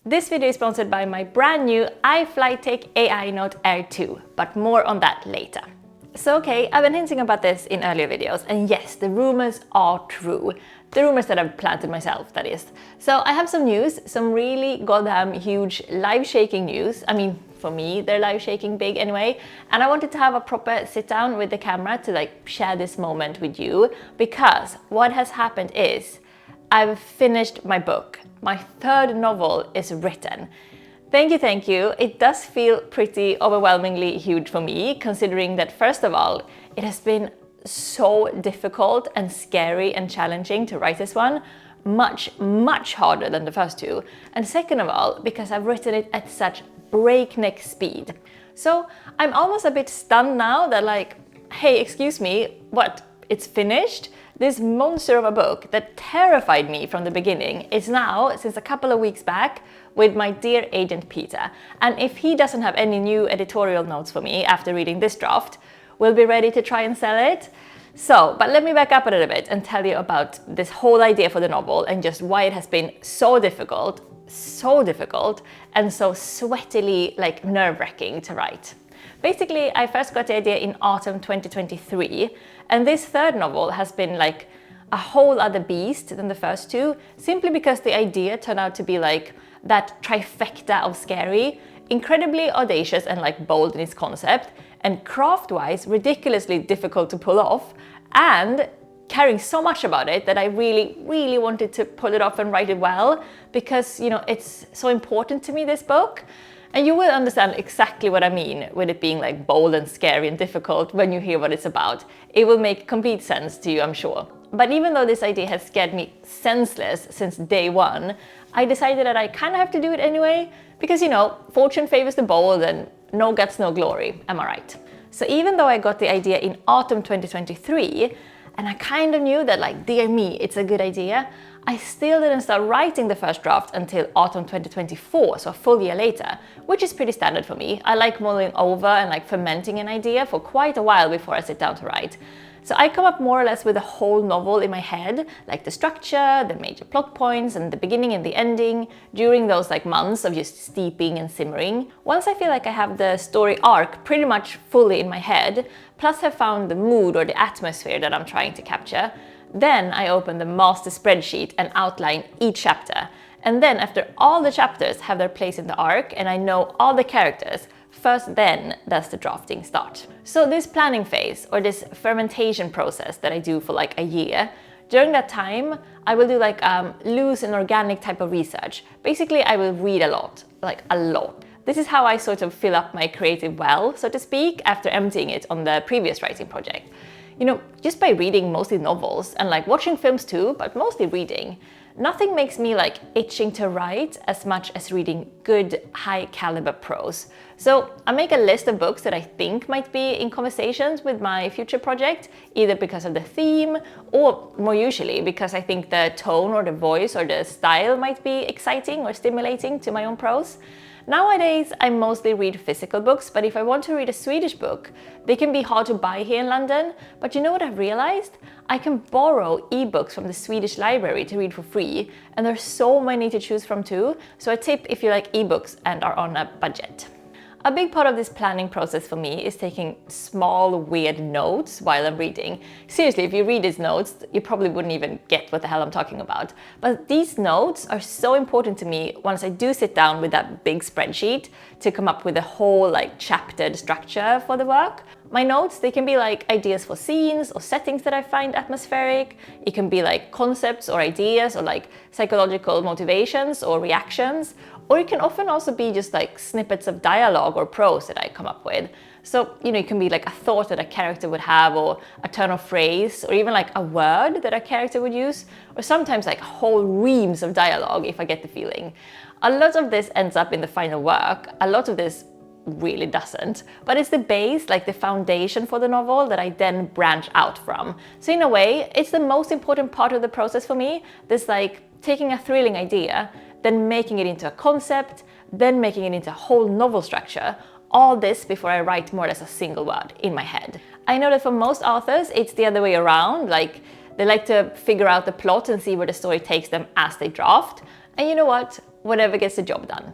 This video is sponsored by my brand new iFlytech AI Note Air 2, but more on that later. So okay, I've been hinting about this in earlier videos, and yes, the rumors are true. The rumors that I've planted myself, that is. So I have some news, some really goddamn huge life-shaking news. I mean, for me, they're life-shaking big anyway. And I wanted to have a proper sit down with the camera to share this moment with you, because what has happened is I've finished my book. My third novel is written. Thank you. It does feel pretty overwhelmingly huge for me, considering that first of all, it has been so difficult and scary and challenging to write this one. Much harder than the first two. And second of all, because I've written it at such breakneck speed. So I'm almost a bit stunned now that hey, excuse me, what? It's finished? This monster of a book that terrified me from the beginning is now, since a couple of weeks back, with my dear agent Peter. And if he doesn't have any new editorial notes for me after reading this draft, we'll be ready to try and sell it. So, but let me back up a little bit and tell you about this whole idea for the novel and just why it has been so difficult, and so sweatily, nerve-wracking to write. Basically, I first got the idea in autumn 2023, and this third novel has been a whole other beast than the first two, simply because the idea turned out to be that trifecta of scary, incredibly audacious and bold in its concept, and craft-wise ridiculously difficult to pull off, and caring so much about it that I really wanted to pull it off and write it well, because it's so important to me, this book. And you will understand exactly what I mean with it being bold and scary and difficult when you hear what it's about. It will make complete sense to you, I'm sure. But even though this idea has scared me senseless since day one, I decided that I kind of have to do it anyway, because fortune favors the bold and no guts, no glory, am I right? So even though I got the idea in autumn 2023, and I kind of knew that dear me, it's a good idea, I still didn't start writing the first draft until autumn 2024, so a full year later, which is pretty standard for me. I like mulling over and fermenting an idea for quite a while before I sit down to write. So I come up more or less with a whole novel in my head, the structure, the major plot points, and the beginning and the ending, during those months of just steeping and simmering. Once I feel I have the story arc pretty much fully in my head, plus have found the mood or the atmosphere that I'm trying to capture, then I open the master spreadsheet and outline each chapter. And then after all the chapters have their place in the arc and I know all the characters, first then does the drafting start. So this planning phase, or this fermentation process that I do for a year, during that time I will do loose and organic type of research. Basically I will read a lot, a lot. This is how I sort of fill up my creative well, so to speak, after emptying it on the previous writing project. Just by reading mostly novels and watching films too, but mostly reading, nothing makes me itching to write as much as reading good, high caliber prose. So I make a list of books that I think might be in conversations with my future project, either because of the theme or more usually because I think the tone or the voice or the style might be exciting or stimulating to my own prose. Nowadays, I mostly read physical books, but if I want to read a Swedish book, they can be hard to buy here in London. But you know what I've realized? I can borrow ebooks from the Swedish library to read for free, and there's so many to choose from too. So a tip if you like ebooks and are on a budget. A big part of this planning process for me is taking small, weird notes while I'm reading. Seriously, if you read these notes, you probably wouldn't even get what the hell I'm talking about. But these notes are so important to me once I do sit down with that big spreadsheet to come up with a whole chaptered structure for the work. My notes, they can be ideas for scenes or settings that I find atmospheric. It can be concepts or ideas or psychological motivations or reactions. Or it can often also be just snippets of dialogue or prose that I come up with. So, it can be a thought that a character would have, or a turn of phrase, or even a word that a character would use, or sometimes whole reams of dialogue if I get the feeling. A lot of this ends up in the final work. A lot of this really doesn't, but it's the base, the foundation for the novel that I then branch out from. So in a way, it's the most important part of the process for me, this taking a thrilling idea, then making it into a concept, then making it into a whole novel structure, all this before I write more or less a single word in my head. I know that for most authors, it's the other way around, they like to figure out the plot and see where the story takes them as they draft. And you know what? whatever gets the job done.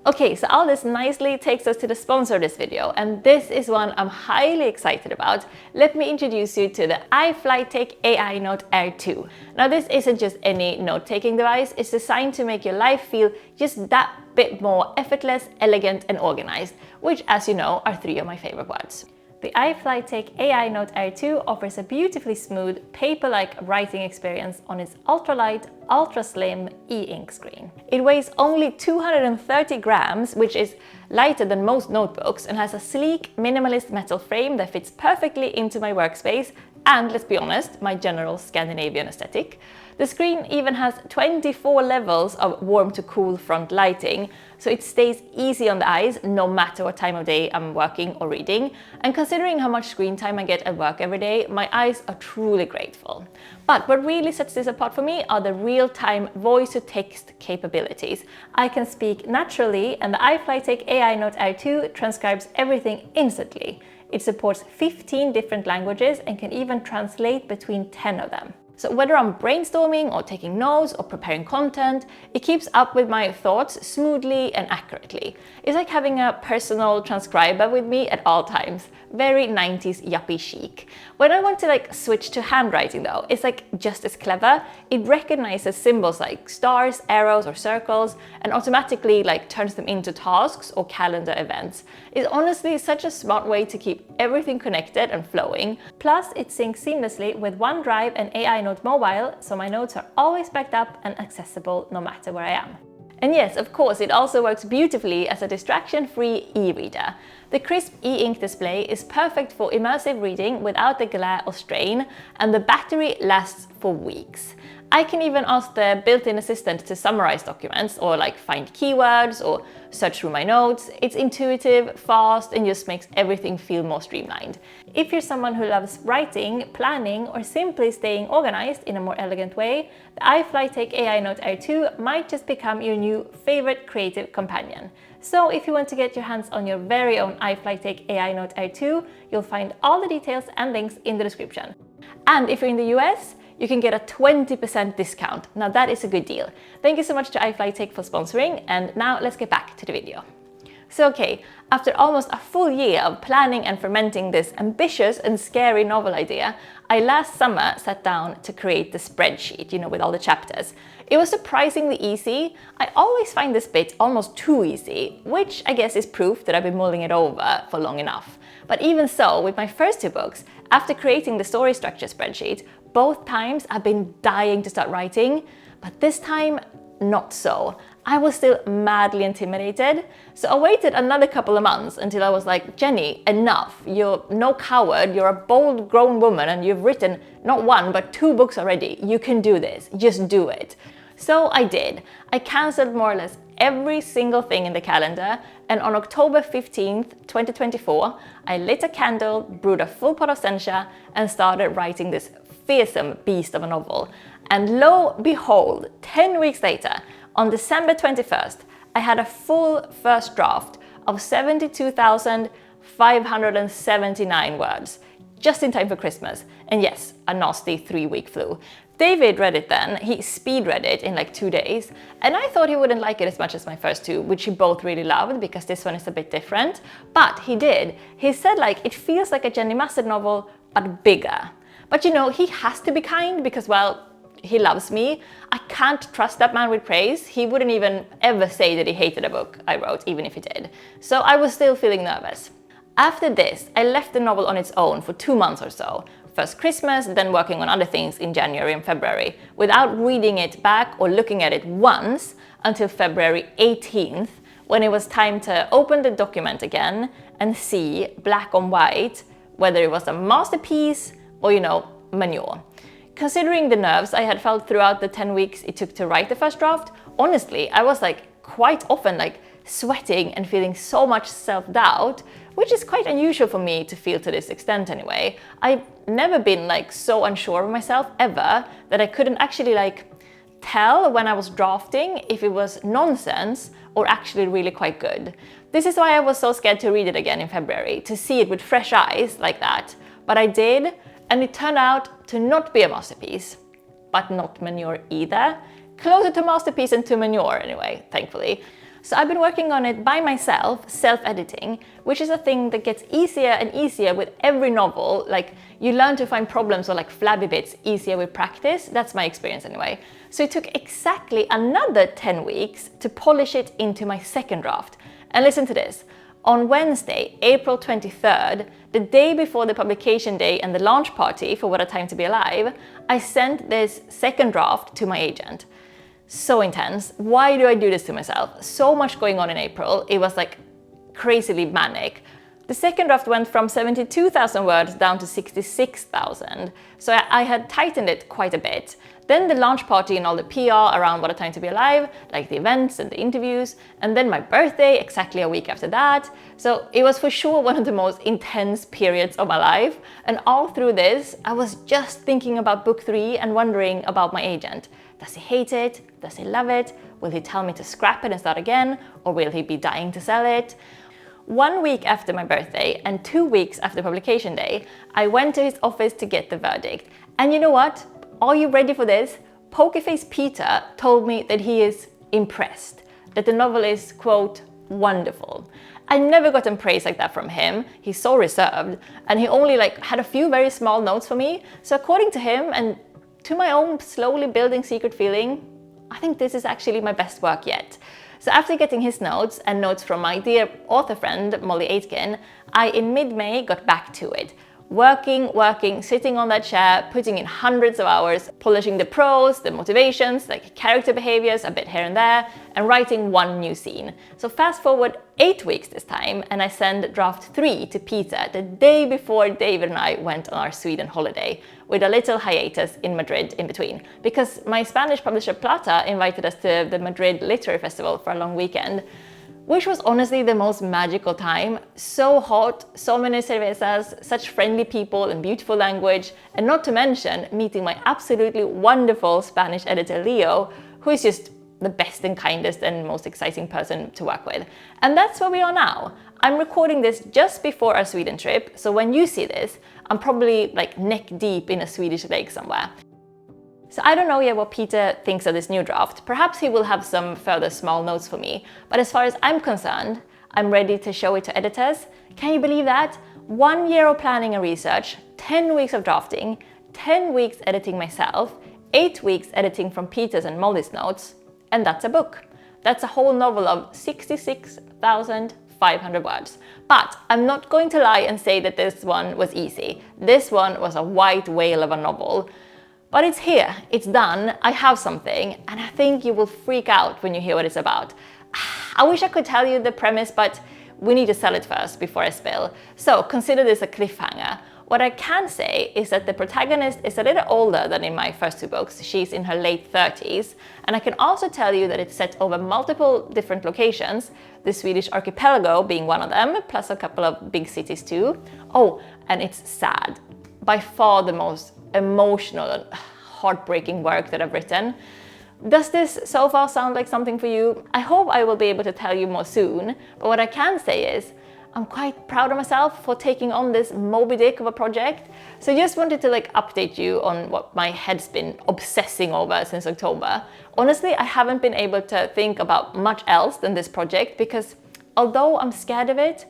Okay, so all this nicely takes us to the sponsor of this video, and this is one I'm highly excited about. Let me introduce you to the iFlytech AI Note Air 2. Now this isn't just any note-taking device, it's designed to make your life feel just that bit more effortless, elegant and organized, which, as you know, are three of my favorite words. The iFlytech AI Note Air 2 offers a beautifully smooth, paper-like writing experience on its ultralight, ultra-slim e-ink screen. It weighs only 230 grams, which is lighter than most notebooks, and has a sleek, minimalist metal frame that fits perfectly into my workspace and, let's be honest, my general Scandinavian aesthetic. The screen even has 24 levels of warm to cool front lighting, so it stays easy on the eyes no matter what time of day I'm working or reading. And considering how much screen time I get at work every day, my eyes are truly grateful. But what really sets this apart for me are the real-time voice-to-text capabilities. I can speak naturally, and the iFlytech AI Note Air 2 transcribes everything instantly. It supports 15 different languages and can even translate between 10 of them. So whether I'm brainstorming or taking notes or preparing content, it keeps up with my thoughts smoothly and accurately. It's like having a personal transcriber with me at all times. Very 90s yuppie chic. When I want to switch to handwriting though, it's just as clever. It recognizes symbols like stars, arrows or circles and automatically turns them into tasks or calendar events. It's honestly such a smart way to keep everything connected and flowing. Plus it syncs seamlessly with OneDrive and AI Note Mobile, so my notes are always backed up and accessible no matter where I am. And yes, of course, it also works beautifully as a distraction-free e-reader. The crisp e-ink display is perfect for immersive reading without the glare or strain, and the battery lasts for weeks. I can even ask the built-in assistant to summarize documents or find keywords or search through my notes. It's intuitive, fast, and just makes everything feel more streamlined. If you're someone who loves writing, planning, or simply staying organized in a more elegant way, the iFlytech AI Note Air 2 might just become your new favorite creative companion. So if you want to get your hands on your very own iFlytech AI Note Air 2, you'll find all the details and links in the description. And if you're in the US, you can get a 20% discount. Now that is a good deal. Thank you so much to iFlytech for sponsoring, and now let's get back to the video. So okay, after almost a full year of planning and fermenting this ambitious and scary novel idea, I last summer sat down to create the spreadsheet, with all the chapters. It was surprisingly easy. I always find this bit almost too easy, which I guess is proof that I've been mulling it over for long enough. But even so, with my first two books, after creating the story structure spreadsheet, both times I've been dying to start writing, but this time, not so. I was still madly intimidated, so I waited another couple of months until I was like, Jenny, enough. You're no coward, you're a bold grown woman and you've written not one but 2 books already. You can do this, just do it. So I did. I cancelled more or less every single thing in the calendar, and on October 15th, 2024, I lit a candle, brewed a full pot of sencha, and started writing this fearsome beast of a novel. And lo behold, 10 weeks later, on December 21st, I had a full first draft of 72,579 words, just in time for Christmas. And yes, a nasty 3-week flu. David read it then, he speed read it in 2 days, and I thought he wouldn't like it as much as my first 2, which he both really loved because this one is a bit different, but he did. He said it feels like a Jenny Massett novel, but bigger. But he has to be kind because, well, he loves me. I can't trust that man with praise. He wouldn't even ever say that he hated a book I wrote, even if he did. So I was still feeling nervous. After this, I left the novel on its own for 2 months or so. First Christmas, then working on other things in January and February, without reading it back or looking at it once until February 18th, when it was time to open the document again and see, black on white, whether it was a masterpiece or, manure. Considering the nerves I had felt throughout the 10 weeks it took to write the first draft, honestly, I was quite often sweating and feeling so much self-doubt, which is quite unusual for me to feel to this extent anyway. I've never been so unsure of myself ever that I couldn't actually tell when I was drafting if it was nonsense or actually really quite good. This is why I was so scared to read it again in February, to see it with fresh eyes like that. But I did, and it turned out to not be a masterpiece, but not manure either. closer to masterpiece and to manure anyway, thankfully. So I've been working on it by myself, self-editing, which is a thing that gets easier and easier with every novel. Like, you learn to find problems or like flabby bits easier with practice. That's my experience anyway. So it took exactly another 10 weeks to polish it into my second draft. And listen to this. On Wednesday, April 23rd, the day before the publication day and the launch party for What a Time to Be Alive, I sent this second draft to my agent. So intense. Why do I do this to myself? So much going on in April. It was like crazily manic. The second draft went from 72,000 words down to 66,000. So I had tightened it quite a bit. Then the launch party and all the PR around What a Time to Be Alive, like the events and the interviews, and then my birthday exactly a week after that. So it was for sure one of the most intense periods of my life. And all through this, I was just thinking about book 3 and wondering about my agent. Does he hate it? Does he love it? Will he tell me to scrap it and start again? Or will he be dying to sell it? 1 week after my birthday and 2 weeks after publication day, I went to his office to get the verdict. And you know what? Are you ready for this? Pokerface Peter told me that he is impressed, that the novel is, quote, wonderful. I never gotten praise like that from him. He's so reserved, and he only had a few very small notes for me. So according to him, and to my own slowly building secret feeling, I think this is actually my best work yet. So after getting his notes and notes from my dear author friend Molly Aitken, I in mid-May got back to it. Working, sitting on that chair, putting in hundreds of hours, polishing the prose, the motivations, like character behaviors a bit here and there, and writing one new scene. So fast forward 8 weeks this time, and I send draft 3 to Peter the day before David and I went on our Sweden holiday, with a little hiatus in Madrid in between, because my Spanish publisher Plata invited us to the Madrid Literary Festival for a long weekend, which was honestly the most magical time. So hot, so many cervezas, such friendly people and beautiful language, and not to mention meeting my absolutely wonderful Spanish editor Leo, who is just the best and kindest and most exciting person to work with. And that's where we are now. I'm recording this just before our Sweden trip, so when you see this, I'm probably neck deep in a Swedish lake somewhere. So I don't know yet what Peter thinks of this new draft. Perhaps he will have some further small notes for me. But as far as I'm concerned, I'm ready to show it to editors. Can you believe that? 1 year of planning and research, 10 weeks of drafting, 10 weeks editing myself, 8 weeks editing from Peter's and Molly's notes, and that's a book. That's a whole novel of 66,500 words. But I'm not going to lie and say that this one was easy. This one was a white whale of a novel. But it's here, it's done, I have something, and I think you will freak out when you hear what it's about. I wish I could tell you the premise, but we need to sell it first before I spill. So consider this a cliffhanger. What I can say is that the protagonist is a little older than in my first 2 books. She's in her late 30s. And I can also tell you that it's set over multiple different locations, the Swedish archipelago being one of them, plus a couple of big cities too. Oh, and it's sad. By far the most emotional and heartbreaking work that I've written. Does this so far sound like something for you? I hope I will be able to tell you more soon, but what I can say is I'm quite proud of myself for taking on this Moby Dick of a project. So I just wanted to update you on what my head's been obsessing over since October. Honestly, I haven't been able to think about much else than this project because although I'm scared of it,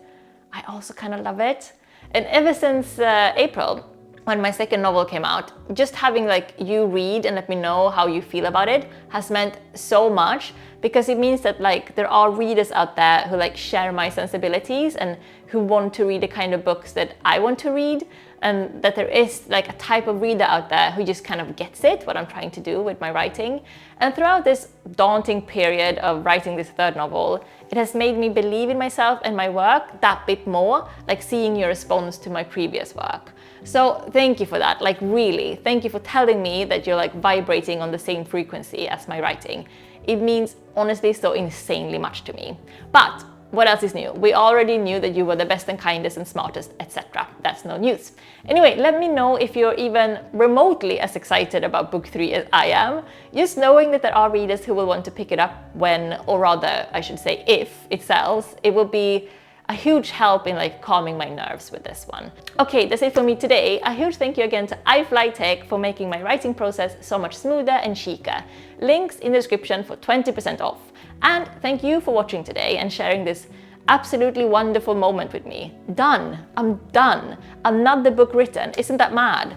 I also kind of love it. And ever since April, when my second novel came out, just having you read and let me know how you feel about it has meant so much, because it means that there are readers out there who share my sensibilities and who want to read the kind of books that I want to read, and that there is a type of reader out there who just kind of gets it, what I'm trying to do with my writing. And throughout this daunting period of writing this third novel, it has made me believe in myself and my work that bit more, seeing your response to my previous work. So thank you for that, really, thank you for telling me that you're vibrating on the same frequency as my writing. It means honestly so insanely much to me. But what else is new? We already knew that you were the best and kindest and smartest, etc. That's no news. Anyway, let me know if you're even remotely as excited about book 3 as I am. Just knowing that there are readers who will want to pick it up when, or rather, I should say if, it sells, it will be a huge help in like calming my nerves with this one. Okay, that's it for me today. A huge thank you again to iFlytech for making my writing process so much smoother and chicer. Links in the description for 20% off. And thank you for watching today and sharing this absolutely wonderful moment with me. Done. I'm done. Another book written. Isn't that mad?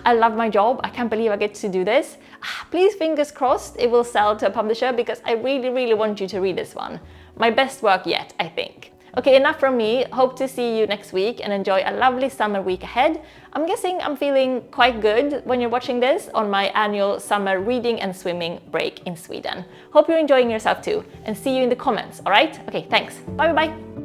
I love my job. I can't believe I get to do this. Please, fingers crossed, it will sell to a publisher because I really, really want you to read this one. My best work yet, I think. Okay, enough from me. Hope to see you next week and enjoy a lovely summer week ahead. I'm guessing I'm feeling quite good when you're watching this on my annual summer reading and swimming break in Sweden. Hope you're enjoying yourself too, and see you in the comments, all right? Okay, thanks. Bye bye bye.